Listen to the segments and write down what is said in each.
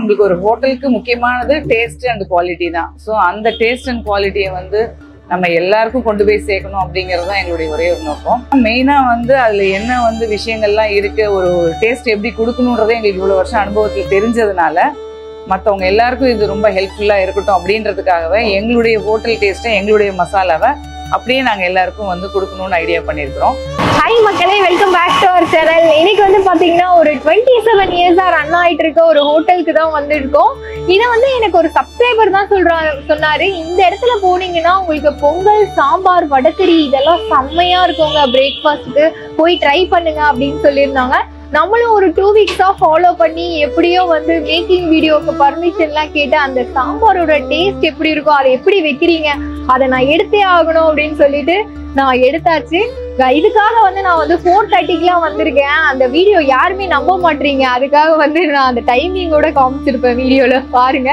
நமக்கு ஒரு ஹோட்டலுக்கு முக்கியமானது டேஸ்ட் அண்ட் குவாலிட்டி தான். ஸோ அந்த டேஸ்ட் அண்ட் குவாலிட்டியை வந்து நம்ம எல்லாருக்கும் கொண்டு போய் சேர்க்கணும் அப்படிங்கிறது தான் எங்களுடைய ஒரே ஒரு நோக்கம். மெயினாக வந்து அதில் என்ன வந்து விஷயங்கள்லாம் இருக்குது, ஒரு டேஸ்ட் எப்படி கொடுக்கணுன்றதே எங்களுக்கு இவ்வளோ வருஷம் அனுபவத்தில் தெரிஞ்சதுனால மற்றவங்க எல்லாருக்கும் இது ரொம்ப ஹெல்ப்ஃபுல்லாக இருக்கட்டும் அப்படின்றதுக்காகவே எங்களுடைய ஹோட்டல் டேஸ்ட்டை எங்களுடைய மசாலாவை அப்படியே நாங்கள் எல்லாருக்கும் வந்து கொடுக்கணும்னு ஐடியா பண்ணியிருக்கிறோம். ஹாய் மக்களே, welcome back to our channel. இன்னைக்கு வந்து பார்த்தீங்கன்னா ஒரு 27 இயர்ஸாக ரன் ஆகிட்டு இருக்க ஒரு ஹோட்டலுக்கு தான் வந்துருக்கோம். இதை வந்து எனக்கு ஒரு சப்ஸ்கிரைபர் தான் சொன்னாரு, இந்த இடத்துல போனீங்கன்னா உங்களுக்கு பொங்கல், சாம்பார், வடகறி இதெல்லாம் செம்மையா இருக்குங்க, பிரேக்ஃபாஸ்ட்டுக்கு போய் ட்ரை பண்ணுங்க அப்படின்னு சொல்லியிருந்தாங்க. நம்மளும் ஒரு 2 வீக்ஸாக ஃபாலோ பண்ணி எப்படியோ வந்து மேக்கிங் வீடியோக்கு பர்மிஷன்லாம் கேட்டு அந்த சாம்பாரோட டேஸ்ட் எப்படி இருக்கும், அதை எப்படி வைக்கிறீங்க, அதை நான் எடுத்தே ஆகணும் அப்படின்னு சொல்லிட்டு நான் எடுத்தாச்சு. இதுக்காக வந்து நான் வந்து 4:30க்குலாம் வந்திருக்கேன். அந்த வீடியோ யாருமே நம்ப மாட்டீங்க, அதுக்காக வந்து நான் அந்த டைமிங்கோட காமிச்சிருப்பேன் வீடியோல பாருங்க.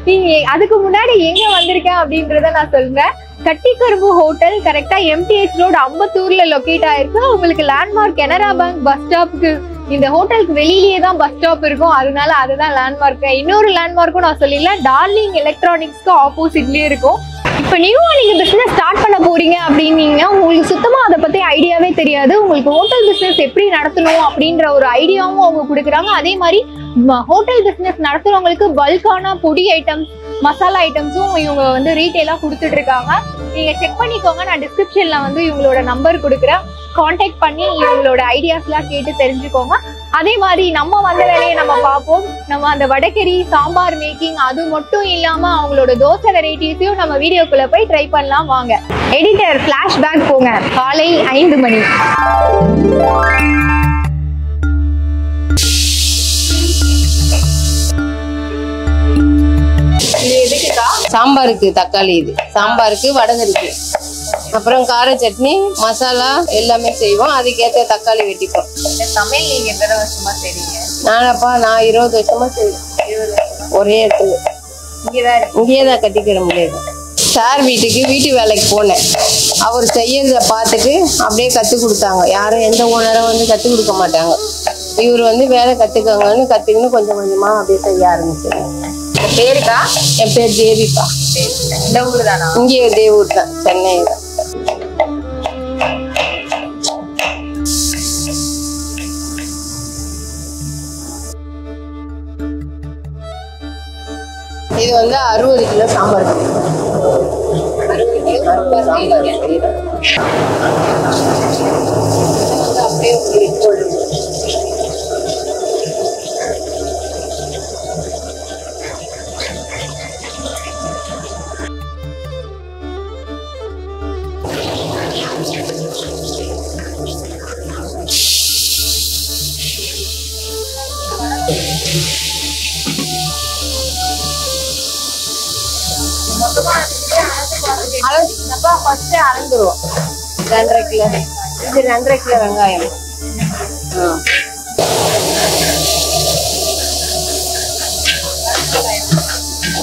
நீங்க அதுக்கு முன்னாடி எங்க வந்திருக்கேன் அப்படின்றத நான் சொல்றேன். கட்டிக்கரும்பு ஹோட்டல் கரெக்டா MTH ரோடு அம்பத்தூர்ல லொக்கேட் ஆயிருக்கு. உங்களுக்கு லேண்ட்மார்க் கனரா பேங்க் பஸ் ஸ்டாப்புக்கு, இந்த ஹோட்டலுக்கு வெளியிலேயே தான் பஸ் ஸ்டாப் இருக்கும், அதனால அதுதான் லேண்ட்மார்க். இன்னொரு லேண்ட்மார்க்கும் நான் சொல்லிடலாம், டார்லிங் எலக்ட்ரானிக்ஸ்க்கு ஆப்போசிட்லயே இருக்கும். இப்போ நியூவா நீங்க பிசினஸ் ஸ்டார்ட் பண்ண போறீங்க அப்படின்னீங்கன்னா உங்களுக்கு சுத்தமா அதை பத்தி ஐடியாவே தெரியாது. உங்களுக்கு ஹோட்டல் பிசினஸ் எப்படி நடத்தணும் அப்படின்ற ஒரு ஐடியாவும் அவங்க கொடுக்குறாங்க. அதே மாதிரி ஹோட்டல் பிசினஸ் நடத்துறவங்களுக்கு பல்கான பொடி ஐட்டம்ஸ், மசாலா ஐட்டம்ஸும் இவங்க வந்து ரீட்டெயிலா கொடுத்துட்டு இருக்காங்க. நீங்க செக் பண்ணிக்கோங்க, நான் டிஸ்கிரிப்ஷன்ல வந்து இவங்களோட நம்பர் கொடுக்குறேன், கான்டாக்ட் பண்ணி இவங்களோட ஐடியாஸ்லாம் கேட்டு தெரிஞ்சுக்கோங்க. அதே மாதிரி நம்ம வந்த வேலையை நம்ம பார்ப்போம். நம்ம அந்த வடகறி, சாம்பார் மேக்கிங் அது மட்டும் இல்லாம அவங்களோட தோசை வெரைட்டிஸையும் நம்ம வீடியோக்குள்ள போய் ட்ரை பண்ணலாம் வாங்க. எடிட்டர் ஃபிளாஷ்பேக் போங்க. காலை 5 மணி. சாம்பாருக்கு தக்காளி, இது சாம்பாருக்கு, வடகரிக்கு, அப்புறம் கார சட்னி, மசாலா எல்லாமே செய்வோம். அதுக்கேற்ற தக்காளி வெட்டிப்போம். சமையல் நீங்க எத்தனை வருஷமா செய்றீங்க? நான் 20 வருஷமா செய்வேன். ஒரே இடத்துல இங்கேயேதான் கட்டிக்கிற முடியாது. சார் வீட்டு வேலைக்கு போனேன். அவர் செய்யறத பார்த்துட்டு அப்படியே கற்றுக் கொடுத்தாங்க. யாரும் எந்த ஓனரும் வந்து கற்றுக் கொடுக்க மாட்டாங்க. இவர் வந்து வேலை கற்றுக்கங்கன்னு கற்றுக்கின்னு கொஞ்சம் கொஞ்சமா அப்படியே செய்ய ஆரம்பிச்சேன். பேருக்கா? என் பேர் தேவிப்பா. இந்த ஊர் தானா? இங்கே தேவூர் தான், சென்னை தான். இது வந்து 60 கிலோ சாம்பார். 60 கிலோ சாம்பார் அப்படியே அளந்துருவோம். 2.5 கிலோ, இது 2.5 கிலோ வெங்காயம்,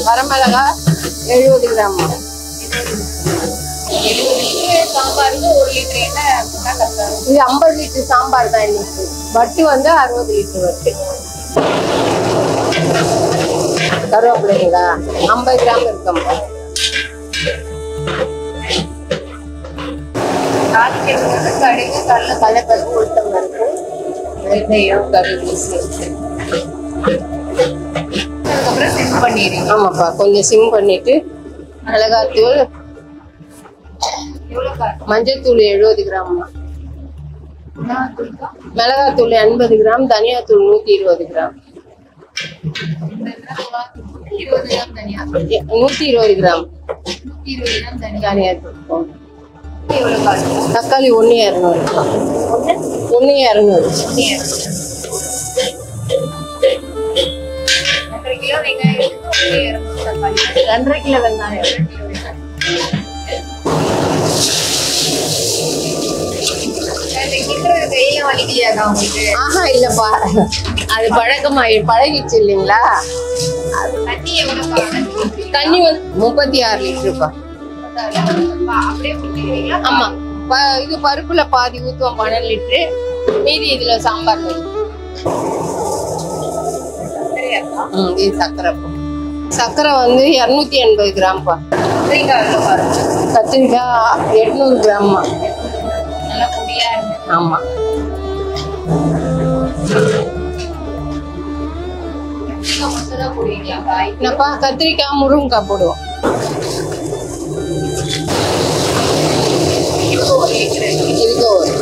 வரமிளகா 70 கிராம். சாம்பாருக்கு 1 லிட்டர் எண்ணெய். இது 50 லிட்டர் சாம்பார் தான். இன்னைக்கு வட்டு வந்து 60 லிட்டர் வட்டு. கருவேப்பிலைங்களா 50 கிராம் இருக்கும். கடுகு, கடலைப்பருப்பு, உளுத்தம் பருப்பு, வெந்தயம், கடுகு சேர்த்து அதுக்கப்புறம் சிம் பண்ணிடுறீங்க. ஆமாப்பா, கொஞ்சம் சிம் பண்ணிட்டு மிளகாத்தூள், மஞ்சத்தூள் 70 கிராம், மிளகாத்தூள் 80 கிராம், தனியாத்தூள் 120 கிராம், 120 கிராம் தனியாத்தூள். தக்காளி 1,200. 1,200. 2.5 கிலோ வெங்காயம். ஆஹா இல்லப்பா, அது பழகிடுச்சு இல்லைங்களா. தண்ணி வந்து 36 லிட்டருப்பா. ஆமா, இது பருப்புல பாதி ஊத்துவோம் 12 லிட்டரு, மீதி இதுல சாம்பார். இது சக்கரை சக்கரை வந்து 280 கிராம்பா. கத்திரிக்காய் 800 கிராம்மா. ஆமா. என்னப்பா கத்திரிக்காய் முருங்கைக்காய் போடுவோம். இதுக்கு ஒரு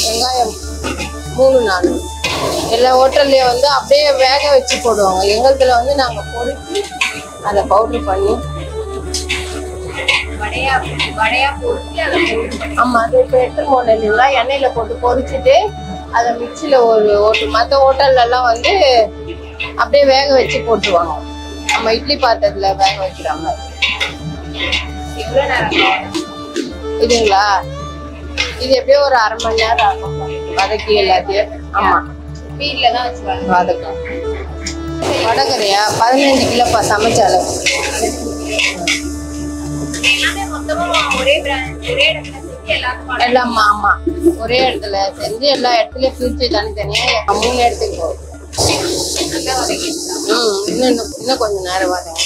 வெங்காயம் 3-4. எல்லா ஹோட்டல்லையும் வந்து அப்படியே வேக வச்சு போடுவாங்க. எங்களுதுல வந்து நாங்க பொரிச்சு அதை பவுடர் பண்ணி ஆமா அது இப்போ எடுத்துன்னு போன இல்லைங்களா, எண்ணெயில போட்டு பொரிச்சுட்டு அதை மிக்சியில ஒரு ஓட்டு. மற்ற ஹோட்டல்ல எல்லாம் வந்து அப்படியே வேக வச்சு போட்டுருவாங்க. நம்ம இட்லி பாத்திரத்துல வேக வைக்கிறாங்க. இதுங்களா, இது எப்படியோ ஒரு 1/2 மணி நேரம் ஆகும் வதக்கி எல்லாத்தையும். ஆமா வீட்டுல தான் வச்சு வதக்கும். வடகரையா 15 கிலோப்பா சமைச்ச அளவு. எல்லாம் ஆமா ஒரே இடத்துல செஞ்சு எல்லா இடத்துலயும் பிரிச்சு தனித்தனியா 3 இடத்துக்கு போகும். இன்னும் கொஞ்சம் நேரம் வரும்.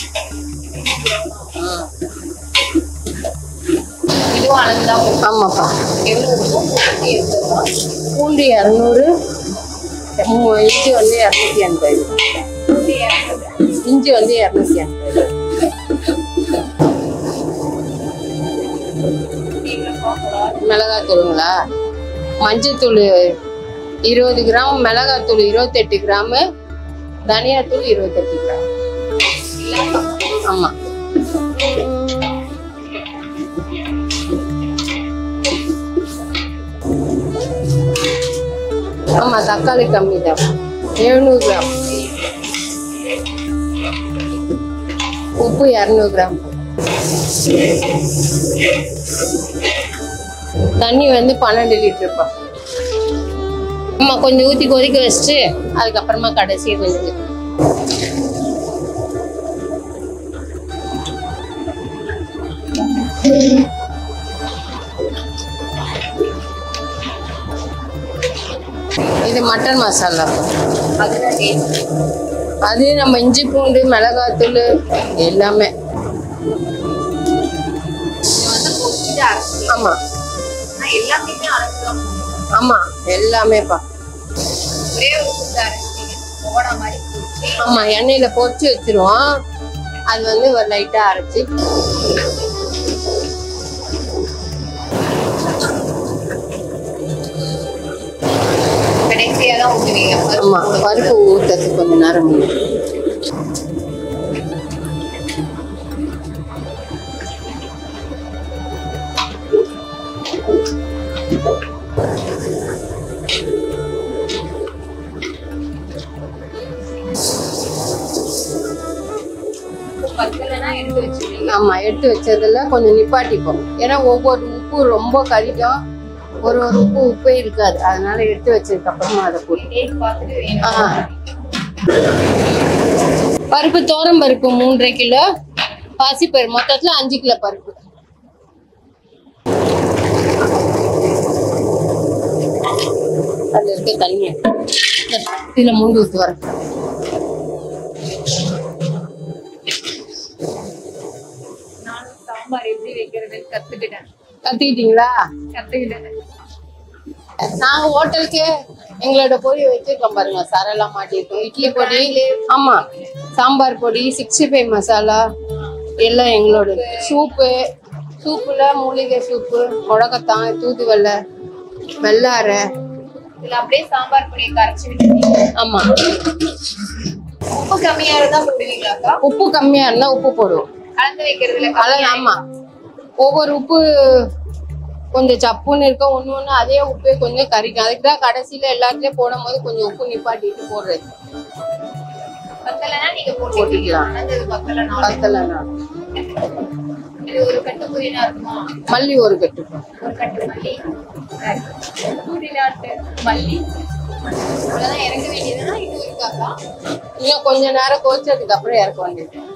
ஆமாப்பா. பூண்டு 200, இஞ்சி வந்து 280. இஞ்சி வந்து 280. மிளகாத்தூளுங்களா, மஞ்சத்தூள் 20 கிராம், மிளகாத்தூள் 28 கிராம், தனியாத்தூள் 28 கிராம். ஆமா. ஆமா தக்காளி கம்மி தான், 700 கிராம். உப்பு 200 கிராம். தண்ணி வந்து 12 லிட்டருப்பா. ஆமா கொஞ்சம் ஊத்தி கொதிக்க வச்சுட்டு அதுக்கப்புறமா கடைசியை கொஞ்சம் இது மட்டன் மசாலா. அது நம்ம இஞ்சி பூண்டு மிளகாத்தூள் எல்லாமே. ஆமா ஆமா எல்லாமேப்பா. ஆமா எண்ணெயில பொரிச்சு வச்சிருவோம். அது வந்து ஒரு லைட்டா அரைச்சி கடைசியாதான் ஊத்துவீங்க. ஆமா பருப்பு ஊத்துறதுக்கு கொஞ்சம் நேரம். ஆமா எடுத்து வச்சதுல கொஞ்சம் நிப்பாட்டிப்போம். ஏன்னா ஒவ்வொரு உப்பு ரொம்ப கரிக்கும், ஒரு உப்பே இருக்காது. அதனால எடுத்து வச்சதுக்கு அப்புறமா அதை போட்டு பருப்பு தோரம் பருப்பு 3.5 கிலோ, பாசிப்பருப்பு மொத்தத்துல 5 கிலோ பருப்பு. அதுல இருக்க தண்ணிய இதுல மூண்டு ஊத்து வர. கத்துக்கிட்டீங்களா? நாங்க ஹோட்டலுக்கு எங்களோட பொடி வச்சிருக்கோம் பாருங்க. சரெல்லாம் மாட்டிருக்கோம். இட்லி பொடி, ஆமா சாம்பார் பொடி, 65 மசாலா எல்லாம் எங்களோட. சூப்புல மூலிகை சூப்பு, முடக்கத்தான், தூதுவளை, வெள்ளாரை, அப்படியே சாம்பார் பொடியை கரைச்சி விட்டுருவீங்க. ஆமா உப்பு கம்மியா இருந்தா போடுவீங்களாக்கா? உப்பு கம்மியா இருந்தா உப்பு போடுவோம். கலந்து வைக்கிறதுல ஆமா ஒவ்வொரு உப்பு கொஞ்சம் சப்புன்னு இருக்க, ஒண்ணு அதே உப்பே கொஞ்சம் கறிக்கும். அதுக்குதான் கடைசியில எல்லாத்துலயும் போடும் போது கொஞ்சம் உப்பு நிப்பாட்டிட்டு போடுறது. நீங்க போட்டுக்கலாம். ஒரு கட்டு புதினா இருக்குமா? மல்லி ஒரு கட்டு மல்லி, மல்லி அவ்வளவுதான், இறக்க வேண்டியதுன்னா இது இருக்காக்கா. இன்னும் கொஞ்ச நேரம் கோச்சதுக்கு அப்புறம் இறக்க வேண்டியது.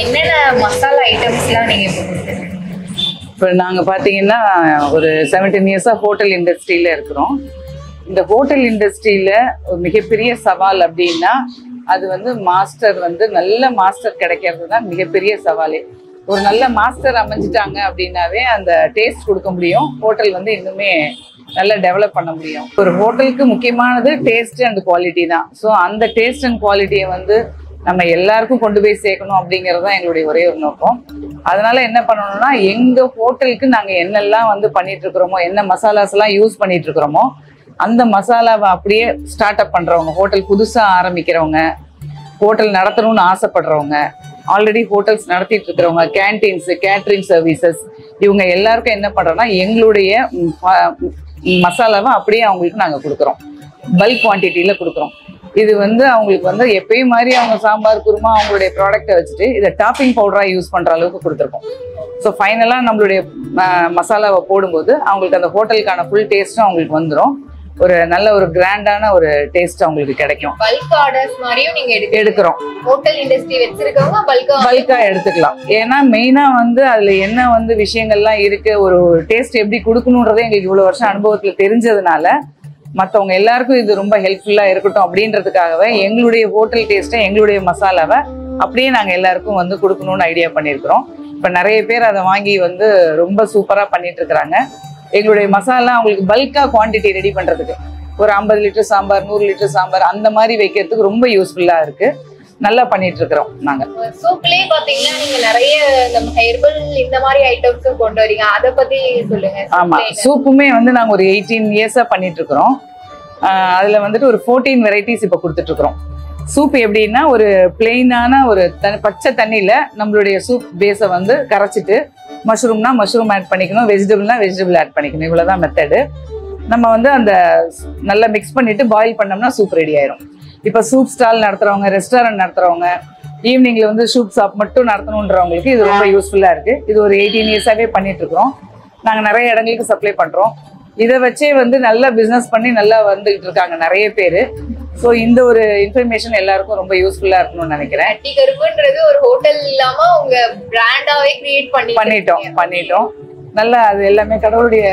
என்னென்ன மசாலா ஐட்டம்ஸ்லாம் நீங்க இப்போ கொடுக்குறீங்க? இப்போ நாங்கள் பார்த்தீங்கன்னா ஒரு 17 இயர்ஸாக ஹோட்டல் இண்டஸ்ட்ரியில் இருக்கிறோம். இந்த ஹோட்டல் இண்டஸ்ட்ரியில் ஒரு மிகப்பெரிய சவால் அப்படின்னா அது வந்து மாஸ்டர் வந்து நல்ல மாஸ்டர் கிடைக்கிறது தான் மிகப்பெரிய சவாலே. ஒரு நல்ல மாஸ்டர் அமைஞ்சிட்டாங்க அப்படின்னாவே அந்த டேஸ்ட் கொடுக்க முடியும், ஹோட்டல் வந்து இன்னுமே நல்லா டெவலப் பண்ண முடியும். ஒரு ஹோட்டலுக்கு முக்கியமானது டேஸ்ட் அண்ட் குவாலிட்டி தான். ஸோ அந்த டேஸ்ட் அண்ட் குவாலிட்டியை வந்து நம்ம எல்லாருக்கும் கொண்டு போய் சேர்க்கணும் அப்படிங்கிறது தான் எங்களுடைய ஒரே ஒரு நோக்கம். அதனால என்ன பண்ணணும்னா எங்க ஹோட்டலுக்கு நாங்க என்னெல்லாம் வந்து பண்ணிட்டு இருக்கிறோமோ, என்ன மசாலாஸ் எல்லாம் யூஸ் பண்ணிட்டு இருக்கிறோமோ அந்த மசாலாவை அப்படியே ஸ்டார்ட் அப் பண்றவங்க, ஹோட்டல் புதுசா ஆரம்பிக்கிறவங்க, ஹோட்டல் நடத்தணும்னு ஆசைப்படுறவங்க, ஆல்ரெடி ஹோட்டல்ஸ் நடத்திட்டு இருக்கிறவங்க, கேன்டீன்ஸ், கேட்டரிங் சர்வீசஸ், இவங்க எல்லாருக்கும் என்ன பண்றோம்னா எங்களுடைய மசாலாவை அப்படியே அவங்களுக்கு நாங்க கொடுக்குறோம், பல்க் குவான்டிட்டியில கொடுக்குறோம். இது வந்து அவங்களுக்கு வந்து எப்பயும் மாதிரி அவங்க சாம்பார் குருமா அவங்களுடைய ப்ராடக்டை வச்சுட்டு இதை டாப்பிங் பவுடராக யூஸ் பண்ணுற அளவுக்கு கொடுத்துருக்கோம். ஸோ ஃபைனலாக நம்மளுடைய மசாலாவை போடும்போது அவங்களுக்கு அந்த ஹோட்டலுக்கான ஃபுல் டேஸ்ட்டும் அவங்களுக்கு வந்துடும். ஒரு நல்ல ஒரு கிராண்டான ஒரு டேஸ்ட் அவங்களுக்கு கிடைக்கும். பல்க் ஆர்டர்ஸ் மாதிரியும் நீங்க எடுக்கிறோம். ஹோட்டல் இண்டஸ்ட்ரி வச்சிருக்கவங்க பல்கா எடுத்துக்கலாம். ஏன்னா மெயினா வந்து அதுல என்ன வந்து விஷயங்கள்லாம் இருக்கு, ஒரு டேஸ்ட் எப்படி கொடுக்கணுன்றதே எங்களுக்கு இவ்வளவு வருஷம் அனுபவத்துல தெரிஞ்சதுனால மற்றவங்க எல்லாருக்கும் இது ரொம்ப ஹெல்ப்ஃபுல்லாக இருக்கட்டும் அப்படின்றதுக்காகவே எங்களுடைய ஹோட்டல் டேஸ்ட்டை, எங்களுடைய மசாலாவை அப்படியே நாங்கள் எல்லாருக்கும் வந்து கொடுக்கணும்னு ஐடியா பண்ணியிருக்கிறோம். இப்போ நிறைய பேர் அதை வாங்கி வந்து ரொம்ப சூப்பராக பண்ணிட்டு இருக்கிறாங்க. எங்களுடைய மசாலா அவங்களுக்கு பல்காக குவான்டிட்டி ரெடி பண்ணுறதுக்கு ஒரு 50 லிட்டர் சாம்பார், 100 லிட்டர் சாம்பார் அந்த மாதிரி வைக்கிறதுக்கு ரொம்ப யூஸ்ஃபுல்லாக இருக்குது. நல்லா பண்ணிட்டு இருக்கிறோம் நாங்க. சூப்லயே பாத்தீங்கன்னா நீங்க நிறைய நம்ம ஹெர்பல் இந்த மாதிரி ஐட்டம்ஸும் கொண்டு வரீங்க, அத பத்தி சொல்லுங்க. ஆமா, சூப்புமே வந்து நாங்க ஒரு 18 இயர்ஸா பண்ணிட்டு இருக்கிறோம். அதுல வந்துட்டு ஒரு 14 வெரைட்டிஸ் இப்ப கொடுத்துட்டு இருக்கிறோம். சூப் எப்படின்னா ஒரு பிளெயினான ஒரு பச்சை தண்ணியில நம்மளுடைய சூப் பேஸை வந்து கரைச்சிட்டு மஷ்ரூம்னா மஷ்ரூம் ஆட் பண்ணிக்கணும், வெஜிடபிள்னா வெஜிடபிள் ஆட் பண்ணிக்கணும், இவ்வளவுதான் மெத்தடு. நம்ம வந்து அந்த நல்லா மிக்ஸ் பண்ணிட்டு பாயில் பண்ணோம்னா சூப் ரெடி ஆயிரும். இப்போ சூப் ஸ்டால் நடத்துறவங்க, ரெஸ்டாரண்ட் நடத்துறவங்க, ஈவினிங்ல வந்து சூப் ஷாப் மட்டும் நடத்தணுன்றவங்களுக்கு இது ரொம்ப யூஸ்ஃபுல்லா இருக்கு. இது ஒரு 18 இயர்ஸாவே பண்ணிட்டு இருக்கிறோம். நாங்க நிறைய இடங்களுக்கு சப்ளை பண்றோம். இதை வச்சே வந்து நல்லா பிசினஸ் பண்ணி நல்லா வந்துகிட்டு இருக்காங்க நிறைய பேரு. ஸோ இந்த ஒரு இன்ஃபர்மேஷன் எல்லாருக்கும் ரொம்ப யூஸ்ஃபுல்லா இருக்கணும்னு நினைக்கிறேன். கட்டிகருப்புன்றது ஒரு ஹோட்டல் இல்லாம உங்க பிராண்டாவே கிரியேட் பண்ணிட்டோம். நல்லா அது எல்லாமே கடவுளுடைய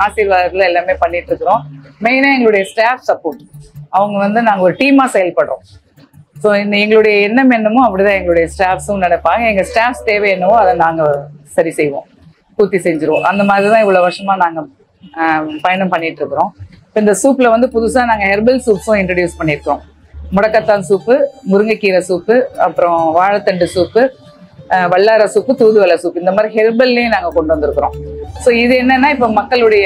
ஆசீர்வாதத்துல எல்லாமே பண்ணிட்டு இருக்கிறோம். மெயினா எங்களுடைய ஸ்டாஃப் சப்போர்ட், அவங்க வந்து நாங்கள் ஒரு டீமா செயல்படுறோம். ஸோ இந்த எங்களுடைய எண்ணம் என்னமோ அப்படிதான் எங்களுடைய ஸ்டாஃப்ஸும் நினைப்பாங்க. எங்க ஸ்டாஃப்ஸ் தேவை என்னவோ அதை நாங்கள் சரி செய்வோம், பூர்த்தி செஞ்சிருவோம். அந்த மாதிரி தான் இவ்வளவு வருஷமா நாங்கள் பயணம் பண்ணிட்டு இருக்கிறோம். இப்போ இந்த சூப்ல வந்து புதுசா நாங்கள் ஹெர்பல் சூப்ஸும் இன்ட்ரடியூஸ் பண்ணியிருக்கோம். முடக்கத்தான் சூப்பு, முருங்கைக்கீரை சூப்பு, அப்புறம் வாழைத்தண்டு சூப்பு, வல்லார சூப்பு, தூதுவளை சூப், இந்த மாதிரி ஹெர்பல்லையும் நாங்கள் கொண்டு வந்திருக்கிறோம். ஸோ இது என்னன்னா இப்போ மக்களுடைய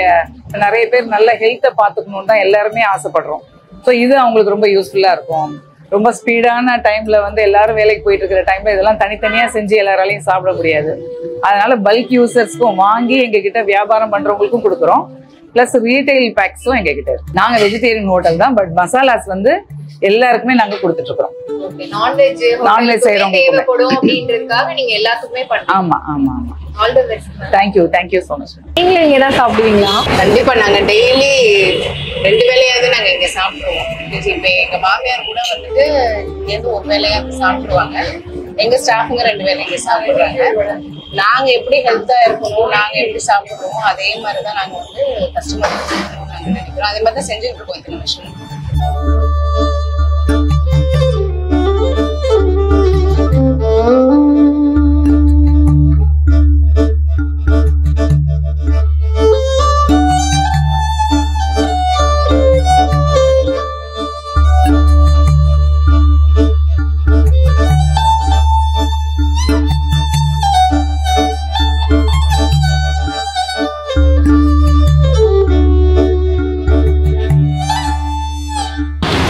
நிறைய பேர் நல்ல ஹெல்த்தை பார்த்துக்கணுன்னு தான் எல்லாருமே ஆசைப்படுறோம். ஸோ இது அவங்களுக்கு ரொம்ப யூஸ்ஃபுல்லாக இருக்கும். ரொம்ப ஸ்பீடான டைம்ல வந்து எல்லாரும் வேலைக்கு போயிட்டு இருக்கிற டைம்ல இதெல்லாம் தனித்தனியா செஞ்சு எல்லாராலையும் சாப்பிட முடியாது. அதனால பல்க் யூசர்ஸ்க்கும் வாங்கி எங்ககிட்ட வியாபாரம் பண்றவங்களுக்கும் கொடுக்குறோம். பிளஸ் ரீட்டைல் பேக்ஸும் எங்ககிட்ட இருக்கு. நாங்க வெஜிடேரியன் ஹோட்டல் தான், பட் மசாலாஸ் வந்து எல்லாருக்குமே நாங்க கொடுத்துட்டு இருக்கிறோம். நான்வெஜ் செய்யறவங்களுக்கு நீங்க எல்லாத்துக்குமே பண்ணுங்க. ஆமா ஆமா ஆமா. All the best. Thank you so much. நீங்க இங்க தான் சாப்பிடுவீங்களா? கண்டிப்பா நாங்க டெய்லி 2 வேளையாவது நாங்க இங்க சாப்பிடுவோம். இப்ப எங்க மாமியார் கூட வந்துட்டு இங்க ஒரு வேளையாவது சாப்பிடுவாங்க. எங்க ஸ்டாஃப்ங்க 2 வேளை இங்க சாப்பிடுறாங்க. நாங்க எப்படி ஹெல்த்தா இருக்கணும், நாங்க எப்படி சாப்பிடுறோமோ அதே மாதிரிதான் நாங்க வந்து கஸ்டமர் நாங்க நினைக்கிறோம். அதே மாதிரி தான் செஞ்சுட்டு இருக்கோம் இத்தனை வருஷம்.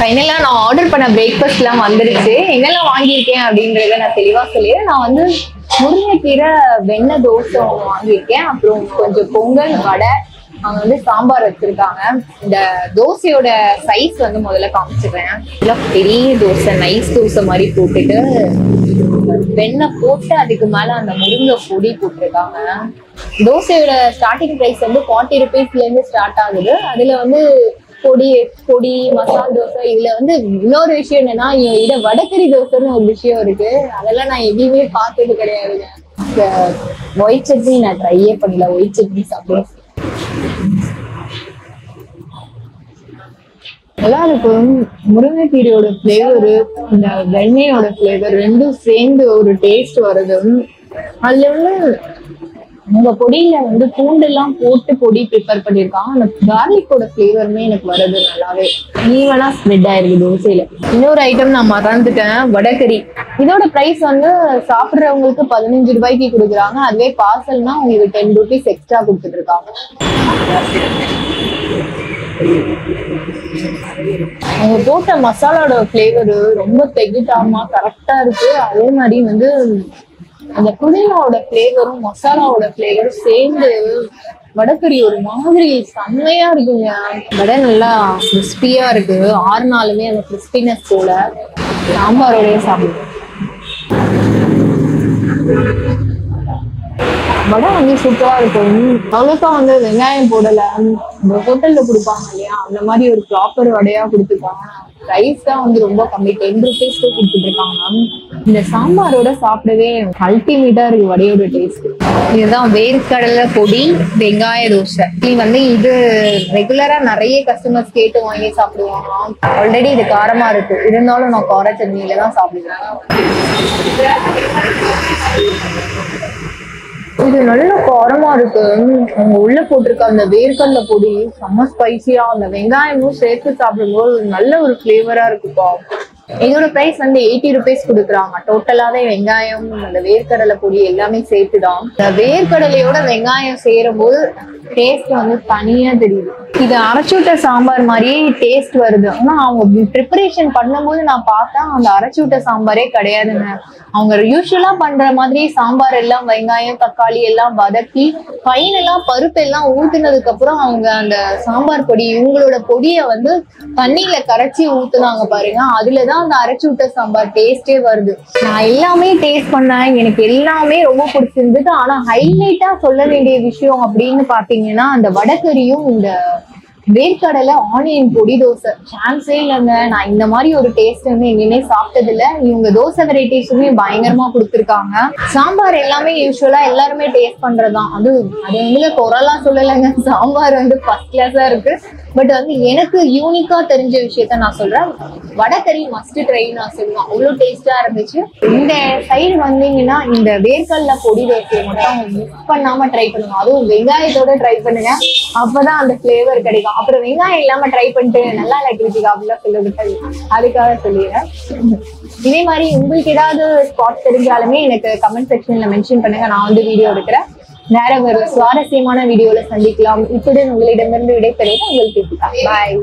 ஃபைனலா நான் ஆர்டர் பண்ண பிரேக்ஃபாஸ்ட்லாம் வந்துருச்சு. என்னெல்லாம் வாங்கியிருக்கேன் அப்படின்றத நான் தெளிவா சொல்லிடுறேன். நான் வந்து முருங்கைக்கீரை வெண்ணெய் தோசை ஒன்று வாங்கியிருக்கேன். அப்புறம் கொஞ்சம் பொங்கல், வடை, அவங்க வந்து சாம்பார் வச்சிருக்காங்க. இந்த தோசையோட சைஸ் வந்து முதல்ல காமிச்சிடுறேன். இதெல்லாம் பெரிய தோசை, நைஸ் தோசை மாதிரி போட்டுட்டு வெண்ணெய் போட்டு அதுக்கு மேல அந்த முருங்கை பொடி போட்டிருக்காங்க. தோசையோட ஸ்டார்டிங் பிரைஸ் வந்து 40 rupeesல இருந்து ஸ்டார்ட் ஆகுது. அதுல வந்து பொடி மசால் தோசை. இதுல வந்து இன்னொரு விஷயம் என்னன்னா, இத வடகறி தோசைன்னு ஒரு விஷயம் இருக்கு. அதெல்லாம் நான் எங்கேயுமே பார்த்தது கிடையாதுங்க. ஒயிட் சட்னி நான் ட்ரையே பண்ணல. ஒயிட் சட்னி சாப்பிடுவேன். நல்லா இருக்கும். முருங்கைக்கீரையோட ஃபிளேவரு, இந்த வெண்ணெயோட ஃபிளேவர் ரெண்டும் சேர்ந்து ஒரு டேஸ்ட் வருது. அதுல வந்து உங்க பொடியில வந்து பூண்டெல்லாம் போட்டு பொடி ப்ரிப்பேர் பண்ணிருக்காங்க. அந்த கார்லிக்கோட ஃபிளேவருமே எனக்கு வருது. நல்லாவே ஈவனா ஸ்ப்ரெட் ஆயிருக்கு தோசையில. இன்னொரு ஐட்டம் நான் மறந்துட்டேன், வடகறி. இதோட பிரைஸ் வந்து சாப்பிடுறவங்களுக்கு 15 ரூபாய்க்கு கொடுக்குறாங்க. அதுவே பார்சல்னா உங்களுக்கு 10 rupees எக்ஸ்ட்ரா கொடுத்துட்டு இருக்காங்க. அவங்க போட்ட மசாலாவோட ஃபிளேவரு ரொம்ப தெகிட்டாமா கரெக்டா இருக்கு. அதே மாதிரி வந்து அந்த புதினாவோட ஃபிளேவரும் மசாலாவோட ஃபிளேவரும் சேர்ந்து வடகறி ஒரு மாதிரி செம்மையா இருக்குங்க. வடை நல்லா கிறிஸ்பியா இருக்கு. 6 நாளுமே அந்த கிறிஸ்பினஸ் போல சாம்பாரோடய சாப்பிடுவோம். வடை வந்து சூப்பரா இருக்கும். அவ்வளோக்கா வந்து வெங்காயம் போடல. இந்த ஹோட்டல்ல கொடுப்பாங்க இல்லையா, அந்த மாதிரி ஒரு ப்ராப்பர் வடையா கொடுத்துருக்காங்க. ரைஸ் தான் வந்து ரொம்ப கம்மி, 10 rupees கொடுத்துட்டு இருக்காங்க. இந்த சாம்பாரோட சாப்பிடவே அல்டிமேட்டா இருக்கு வடையோட டேஸ்ட். இதுதான் வேர்க்கடலை பொடி வெங்காய தோசை. வந்து இது ரெகுலரா நிறைய கஸ்டமர்ஸ் கேட்டு வாங்கி சாப்பிடுவாங்க. ஆல்ரெடி இது காரமா இருக்கு, இருந்தாலும் நான் கார சட்னியில தான் சாப்பிடுவேன். இது நல்ல காரமா இருக்கு. அவங்க உள்ள போட்டிருக்க அந்த வேர்க்கடலை பொடி செம்ம ஸ்பைசியா, அந்த வெங்காயமும் சேர்த்து சாப்பிடும்போது நல்ல ஒரு ஃபிளேவரா இருக்குப்பா. இதோட பிரைஸ் வந்து 80 rupees கொடுக்குறாங்க. டோட்டலாவே வெங்காயம், அந்த வேர்க்கடலை பொடி எல்லாமே சேர்த்துதான். இந்த வேர்க்கடலையோட வெங்காயம் சேரும் போது டேஸ்ட் வந்து தனியா தெரியுது. இது அரைச்சூட்ட சாம்பார் மாதிரியே டேஸ்ட் வருது. ஆனா அவங்க ப்ரிப்பரேஷன் பண்ணும்போது நான் பார்த்தா அந்த அரைச்சூட்ட சாம்பாரே கிடையாதுங்க. அவங்க யூஸ்வலா பண்ற மாதிரி சாம்பார் எல்லாம் வெங்காயம் தக்காளி எல்லாம் வதக்கி ஃபைனலா பருப்பு எல்லாம் ஊத்துனதுக்கு அப்புறம் அவங்க அந்த சாம்பார் பொடி இவங்களோட பொடியை வந்து தண்ணியில கரைச்சி ஊத்துனாங்க பாருங்க. அதுலதான் அந்த அரைச்சூட்ட சாம்பார் டேஸ்டே வருது. நான் எல்லாமே டேஸ்ட் பண்ணேன், எனக்கு எல்லாமே ரொம்ப பிடிச்சிருந்தது. ஆனா ஹைலைட்டா சொல்ல வேண்டிய விஷயம் அப்படின்னு பாத்தீங்கன்னா அந்த வடகறியும் இந்த வேர்க்கடலை ஆனியன் பொடி தோசை சான்ஸே இல்லைங்க. நான் இந்த மாதிரி ஒரு டேஸ்ட் வந்து எங்கேயுமே சாப்பிட்டது இல்லை. இவங்க தோசை வெரைட்டிஸுமே பயங்கரமா கொடுத்துருக்காங்க. சாம்பார் எல்லாமே யூஸ்வலா எல்லாருமே டேஸ்ட் பண்றதுதான். அது எங்களுக்கு குறைலாம் சொல்லலைங்க. சாம்பார் வந்து ஃபர்ஸ்ட் கிளாஸா இருக்கு. பட் வந்து எனக்கு யூனிக்கா தெரிஞ்ச விஷயத்த நான் சொல்றேன், வடகறி மஸ்ட் ட்ரை நான் சொல்லுவேன். அவ்வளோ டேஸ்டா இருந்துச்சு. இந்த சைடு வந்தீங்கன்னா இந்த வேர்க்கடலை பொடி தோசையை மட்டும் மிஸ் பண்ணாம ட்ரை பண்ணுங்க. அதுவும் வெங்காயத்தோட ட்ரை பண்ணுங்க, அப்பதான் அந்த ஃபிளேவர் கிடைக்கும். அப்புறம் வெங்காயம் இல்லாம ட்ரை பண்ணிட்டு நல்லா இல்லாட்டி அப்படிலாம் சொல்லிவிட்டு அதுக்காக சொல்லிடுறேன். இதே மாதிரி உங்களுக்கு ஏதாவது ஸ்பாட் தெரிஞ்சாலுமே எனக்கு கமெண்ட் செக்ஷன்ல மென்ஷன் பண்ணுங்க. நான் வந்து வீடியோ எடுக்கிறேன். வேற ஒரு சுவாரஸ்யமான வீடியோல சந்திக்கலாம். இத்துடன் உங்களிடமிருந்து விடைபெறுவது உங்களுக்கு. பாய்.